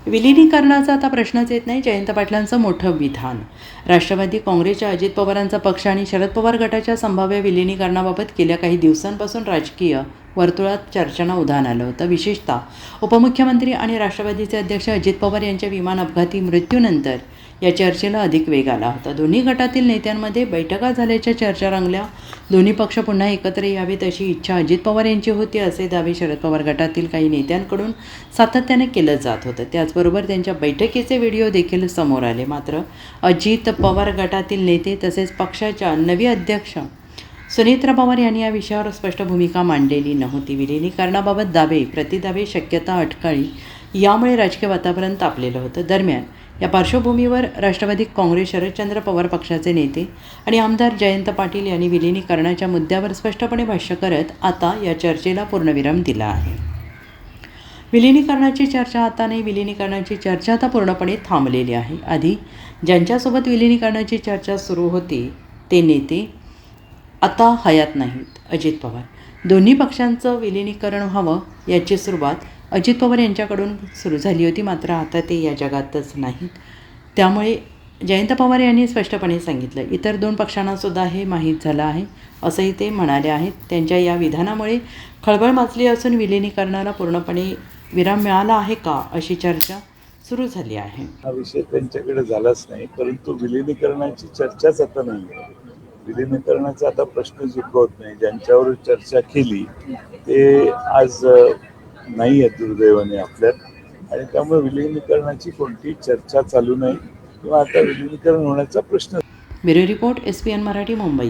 विलिनीकरणाचा आता प्रश्नच येत नाही, जयंत पाटलांचं मोठं विधान. राष्ट्रवादी काँग्रेसच्या अजित पवारांचा पक्ष आणि शरद पवार गटाच्या संभाव्य विलिनीकरणाबाबत गेल्या काही दिवसांपासून राजकीय वर्तुळात चर्चांना उधाण आलं होतं. विशेषतः उपमुख्यमंत्री आणि राष्ट्रवादीचे अध्यक्ष अजित पवार यांच्या विमान अपघाती मृत्यूनंतर या चर्चेला अधिक वेग आला होता. दोन्ही गटातील नेत्यांमध्ये बैठका झाल्याच्या चर्चा रंगल्या. दोन्ही पक्ष पुन्हा एकत्र यावेत अशी इच्छा अजित पवार यांची होती, असे दावे शरद पवार गटातील काही नेत्यांकडून सातत्याने केलं जात होतं. त्याचबरोबर त्यांच्या बैठकीचे व्हिडिओ देखील समोर आले. मात्र अजित पवार गटातील नेते तसेच पक्षाच्या नवे अध्यक्ष सुनेत्रा पवार यांनी या विषयावर स्पष्ट भूमिका मांडलेली नव्हती. विलिनीकरणाबाबत दावे प्रतिदावे, शक्यता, अटकळी यामुळे राजकीय वातावरण तापलेलं होतं. दरम्यान या पार्श्वभूमीवर राष्ट्रवादी काँग्रेस शरदचंद्र पवार पक्षाचे नेते आणि आमदार जयंत पाटील यांनी विलिनीकरणाच्या मुद्द्यावर स्पष्टपणे भाष्य करत आता या चर्चेला पूर्णविराम दिला आहे. विलिनीकरणाची चर्चा आता नाही, विलिनीकरणाची चर्चा आता पूर्णपणे थांबलेली आहे. आधी ज्यांच्यासोबत विलिनीकरणाची चर्चा सुरू होती ते नेते आता हयात नाहीत. अजित पवार, दोन्ही पक्षांचं विलिनीकरण व्हावं याची सुरुवात अजित पवार यांच्याकडून सुरू झाली होती, मात्र आता ते या जगातच नाहीत. त्यामुळे जयंत पवार यांनी स्पष्टपणे सांगितलं, इतर दोन पक्षांनासुद्धा हे माहीत झालं आहे असंही ते म्हणाले आहेत. त्यांच्या या विधानामुळे खळबळ माजली असून विलिनीकरणाला पूर्णपणे विराम मिळाला आहे का, अशी चर्चा सुरू झाली आहे. हा विषय त्यांच्याकडे झालाच नाही, परंतु विलिनीकरणाची चर्चाच आता नाही. विलिनीकरणाचा आता प्रश्नच उद्भवत नाही. ज्यांच्यावर चर्चा केली ते आज नाही आहे दुर्दैवाने आपल्यात, आणि त्यामुळे विलिनीकरणाची कोणतीही चर्चा चालू नाही किंवा आता विलिनीकरण होण्याचा प्रश्न. Bureau report, SPN Marathi, Mumbai.